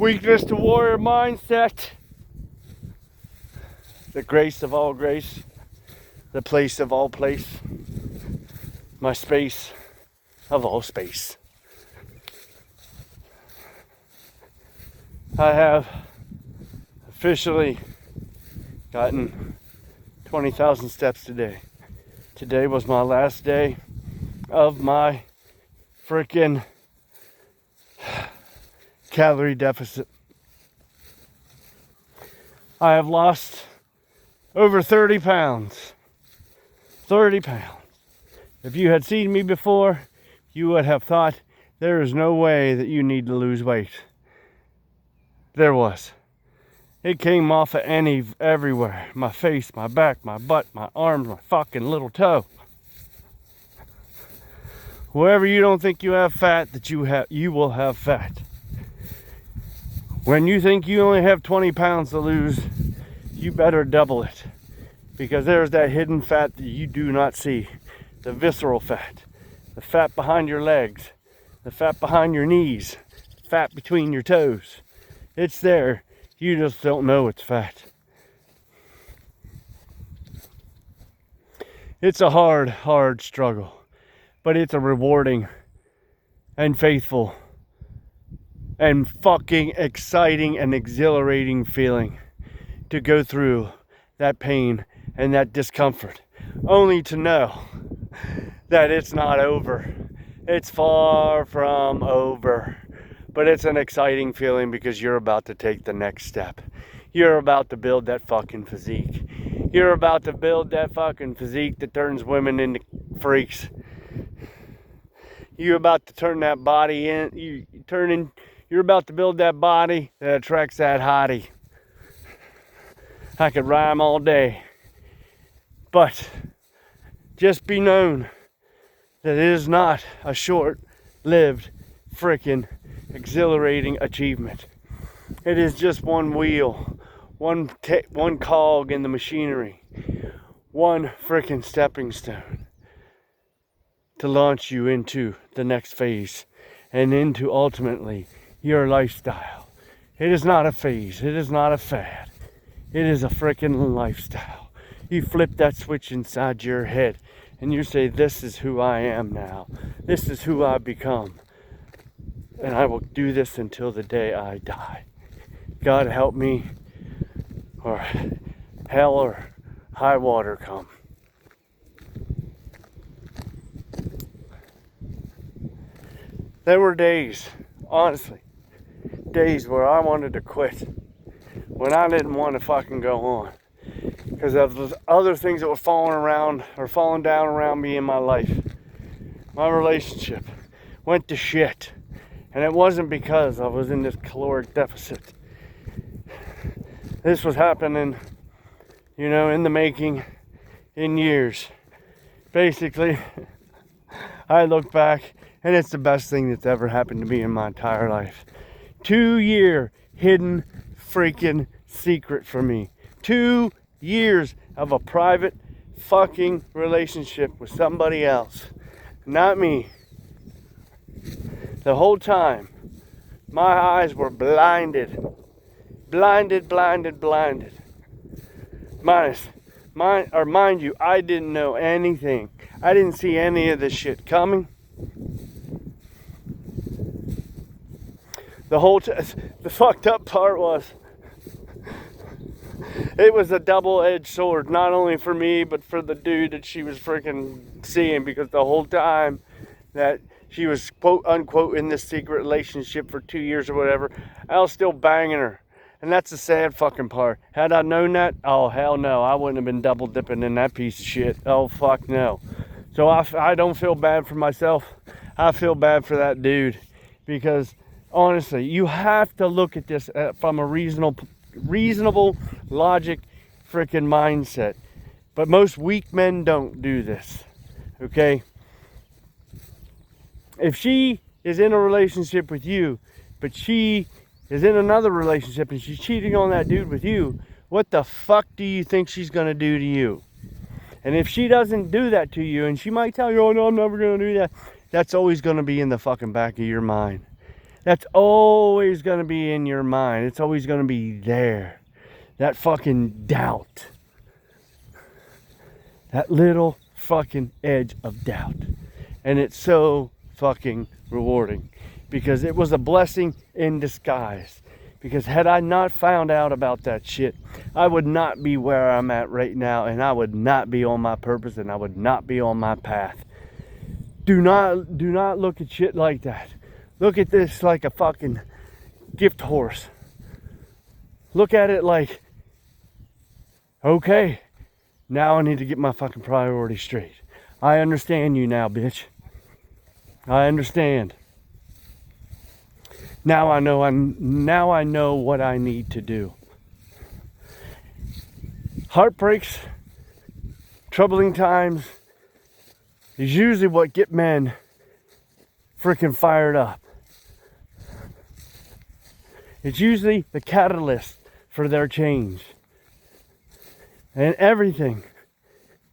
Weakness to warrior mindset. The grace of all grace. The place of all place. My space of all space. I have officially gotten 20,000 steps today. Today was my last day of my freaking calorie deficit. I have lost over 30 pounds. 30 pounds. If you had seen me before, you would have thought there is no way that you need to lose weight. There was. It came off of everywhere. My face, my back, my butt, my arms, my fucking little toe. Wherever you don't think you have fat, you will have fat. When you think you only have 20 pounds to lose, you better double it. Because there's that hidden fat that you do not see. The visceral fat. The fat behind your legs. The fat behind your knees. Fat between your toes. It's there. You just don't know it's fat. It's a hard struggle. But it's a rewarding and faithful and fucking exciting and exhilarating feeling to go through that pain and that discomfort, only to know that it's not over. It's far from over. But it's an exciting feeling because you're about to take the next step. You're about to build that fucking physique. You're about to build that fucking physique that turns women into freaks. You're about to turn that body in. You're about to build that body that attracts that hottie. I could rhyme all day. But just be known that it is not a short-lived freaking exhilarating achievement. It is just one wheel, one cog in the machinery, one freaking stepping stone to launch you into the next phase and into ultimately your lifestyle. It is not a phase. It is not a fad. It is a freaking lifestyle. You flip that switch inside your head and you say, this is who I am now. This is who I become. And I will do this until the day I die. God help me, or hell or high water come. There were days, honestly, days where I wanted to quit. When I didn't want to fucking go on. Because of the other things that were falling down around me in my life. My relationship went to shit. And it wasn't because I was in this caloric deficit. This was happening, in the making, in years. Basically, I look back and it's the best thing that's ever happened to me in my entire life. 2-year hidden freaking secret for me. 2 years of a private fucking relationship with somebody else. Not me. The whole time, my eyes were blinded. Mind you, I didn't know anything. I didn't see any of this shit coming. The fucked up part was, it was a double-edged sword, not only for me, but for the dude that she was freaking seeing, because the whole time that she was quote unquote in this secret relationship for 2 years or whatever, I was still banging her. And that's the sad fucking part. Had I known that, oh hell no, I wouldn't have been double dipping in that piece of shit. Oh fuck no. So I don't feel bad for myself. I feel bad for that dude. Because honestly, you have to look at this from a reasonable logic freaking mindset. But most weak men don't do this. Okay? If she is in a relationship with you, but she is in another relationship and she's cheating on that dude with you, what the fuck do you think she's going to do to you? And if she doesn't do that to you, and she might tell you, oh no, I'm never going to do that, that's always going to be in the fucking back of your mind. That's always going to be in your mind. It's always going to be there. That fucking doubt. That little fucking edge of doubt. And it's so fucking rewarding. Because it was a blessing in disguise. Because had I not found out about that shit, I would not be where I'm at right now. And I would not be on my purpose. And I would not be on my path. Do not look at shit like that. Look at this like a fucking gift horse. Look at it like, okay, now I need to get my fucking priorities straight. I understand you now, bitch. I understand. Now I know what I need to do. Heartbreaks, troubling times is usually what get men freaking fired up. It's usually the catalyst for their change. And everything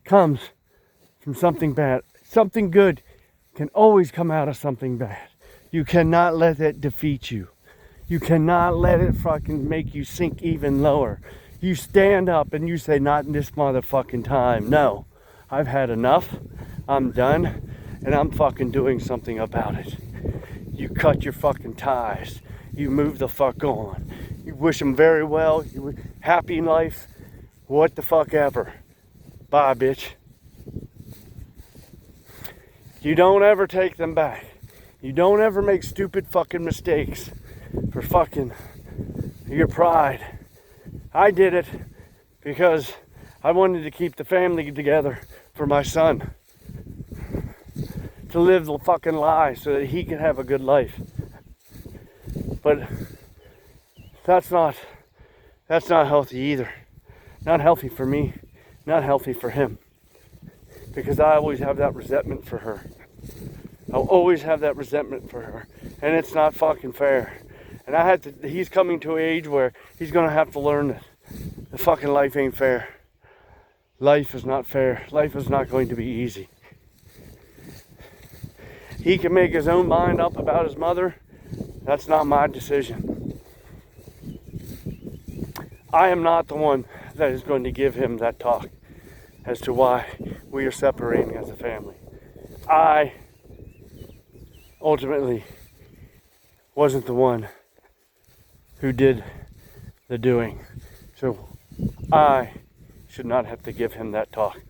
comes from something bad. Something good can always come out of something bad. You cannot let it defeat you. You cannot let it fucking make you sink even lower. You stand up and you say, not in this motherfucking time. No, I've had enough. I'm done. And I'm fucking doing something about it. You cut your fucking ties. You move the fuck on. You wish them very well. You happy in life. What the fuck ever. Bye, bitch. You don't ever take them back. You don't ever make stupid fucking mistakes for fucking your pride. I did it because I wanted to keep the family together for my son. To live the fucking lie so that he can have a good life. But that's not healthy either. Not healthy for me. Not healthy for him. Because I always have that resentment for her. I'll always have that resentment for her. And it's not fucking fair. And he's coming to an age where he's going to have to learn that the fucking life ain't fair. Life is not fair. Life is not going to be easy. He can make his own mind up about his mother. That's not my decision. I am not the one that is going to give him that talk as to why we are separating as a family. I ultimately wasn't the one who did the doing. So I should not have to give him that talk.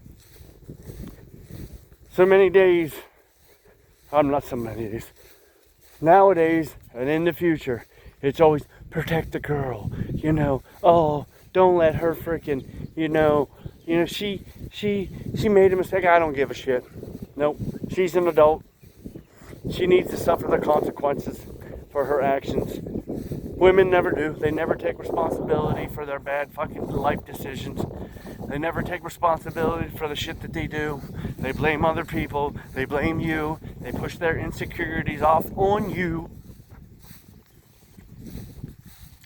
So many days, I'm not so many days. Nowadays and in the future, it's always protect the girl. You know, oh, don't let her freaking, she made a mistake. I don't give a shit. Nope. She's an adult. She needs to suffer the consequences for her actions. Women never do. They never take responsibility for their bad fucking life decisions. They never take responsibility for the shit that they do. They blame other people. They blame you. They push their insecurities off on you.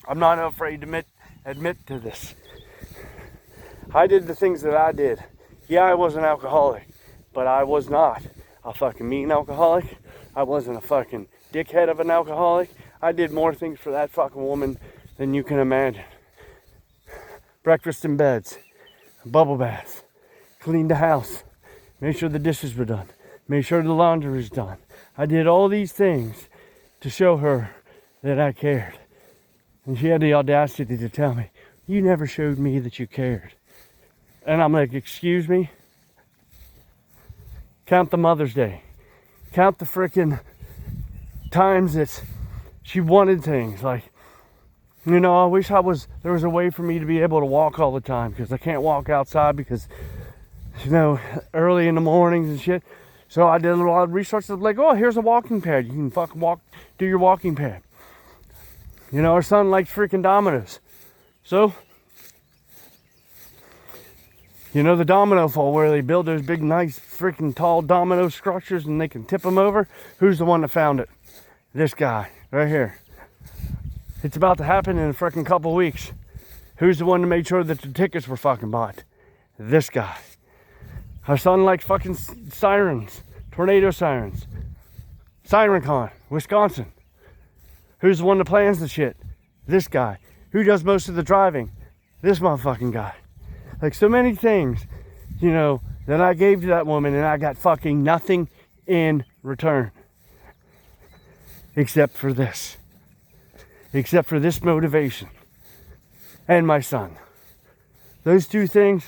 I'm not afraid to admit to this. I did the things that I did. Yeah, I was an alcoholic, but I was not a fucking mean alcoholic. I wasn't a fucking dickhead of an alcoholic. I did more things for that fucking woman than you can imagine. Breakfast in beds, bubble baths, cleaned the house, made sure the dishes were done, made sure the laundry was done. I did all these things to show her that I cared. And she had the audacity to tell me, you never showed me that you cared. And I'm like, excuse me? Count the Mother's Day. Count the frickin' times that she wanted things. Like, I wish there was a way for me to be able to walk all the time, because I can't walk outside because, early in the mornings and shit. So I did a lot of research. Like, oh, here's a walking pad. You can fucking do your walking pad. Our son likes freaking dominoes. So, the domino fall where they build those big, nice, freaking tall domino structures and they can tip them over? Who's the one that found it? This guy, right here. It's about to happen in a freaking couple weeks. Who's the one that made sure that the tickets were fucking bought? This guy. Our son likes fucking sirens, tornado sirens. SirenCon, Wisconsin. Who's the one that plans the shit? This guy. Who does most of the driving? This motherfucking guy. Like so many things, you know, that I gave to that woman and I got fucking nothing in return. Except for this. Except for this motivation. And my son. Those two things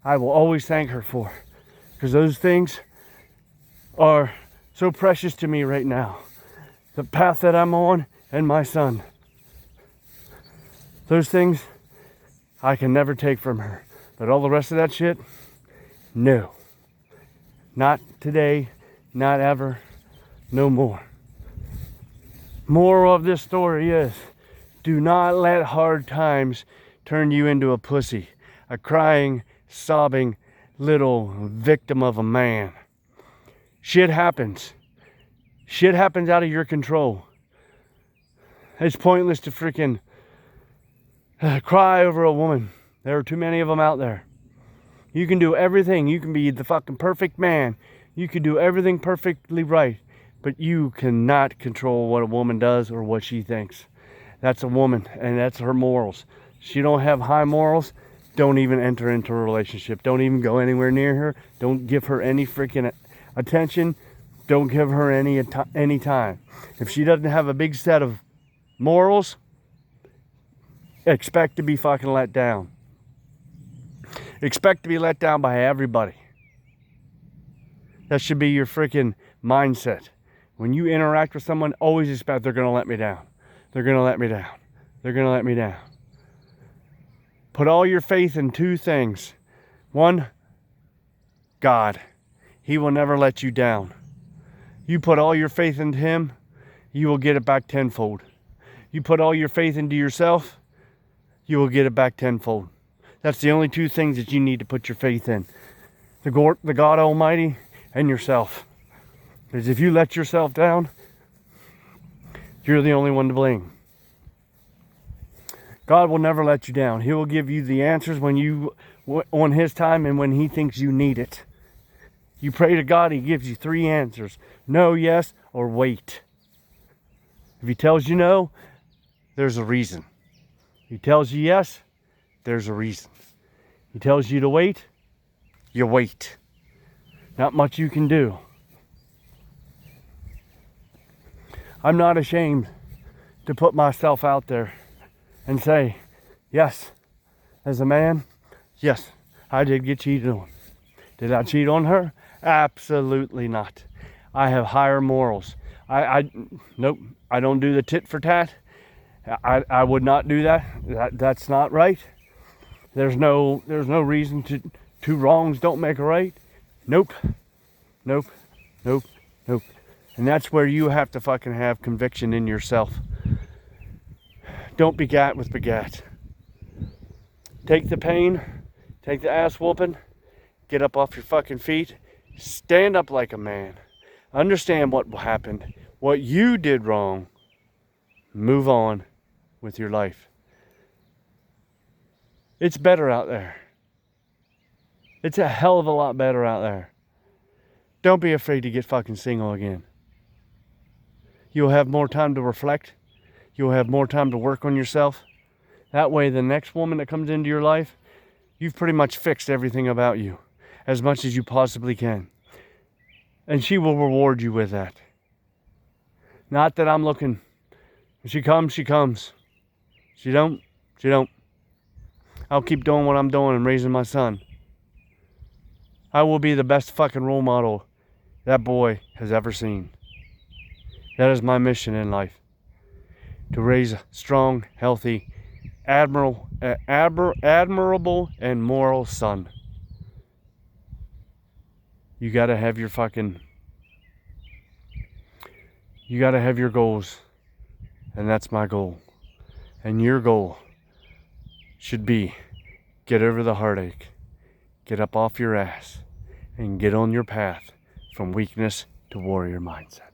I will always thank her for. Because those things are so precious to me right now. The path that I'm on and my son. Those things I can never take from her. But all the rest of that shit, no. Not today, not ever, no more. Moral of this story is, do not let hard times turn you into a pussy, a crying, sobbing little victim of a man. Shit happens. Shit happens out of your control. It's pointless to freaking cry over a woman. There are too many of them out there. You can do everything. You can be the fucking perfect man. You can do everything perfectly right. But you cannot control what a woman does or what she thinks. That's a woman, and that's her morals. She don't have high morals. Don't even enter into a relationship. Don't even go anywhere near her. Don't give her any freaking attention. Don't give her any time. If she doesn't have a big set of morals, expect to be fucking let down. Expect to be let down by everybody. That should be your freaking mindset. When you interact with someone, always expect they're going to let me down. They're going to let me down. They're going to let me down. Put all your faith in two things. One, God. He will never let you down. You put all your faith into Him, you will get it back tenfold. You put all your faith into yourself, you will get it back tenfold. That's the only two things that you need to put your faith in. The God Almighty and yourself. Because if you let yourself down, you're the only one to blame. God will never let you down. He will give you the answers on His time and when He thinks you need it. You pray to God, He gives you 3 answers. No, yes, or wait. If He tells you no, there's a reason. If He tells you yes, there's a reason. He tells you to wait, you wait. Not much you can do. I'm not ashamed to put myself out there and say, yes, as a man, yes, I did get cheated on. Did I cheat on her? Absolutely not. I have higher morals. Nope, I don't do the tit for tat. I would not do that. That's not right. There's no reason to, two wrongs don't make a right. Nope. Nope. Nope. Nope. And that's where you have to fucking have conviction in yourself. Don't begat with begat. Take the pain, take the ass whooping, get up off your fucking feet, stand up like a man. Understand what happened, what you did wrong. Move on with your life. It's better out there. It's a hell of a lot better out there. Don't be afraid to get fucking single again. You'll have more time to reflect. You'll have more time to work on yourself. That way, the next woman that comes into your life, you've pretty much fixed everything about you as much as you possibly can. And she will reward you with that. Not that I'm looking. If she comes, she comes. She don't, she don't. I'll keep doing what I'm doing and raising my son. I will be the best fucking role model that boy has ever seen. That is my mission in life. To raise a strong, healthy, admirable and moral son. You gotta have your goals. And that's my goal. And your goal should be get over the heartache, get up off your ass, and get on your path from weakness to warrior mindset.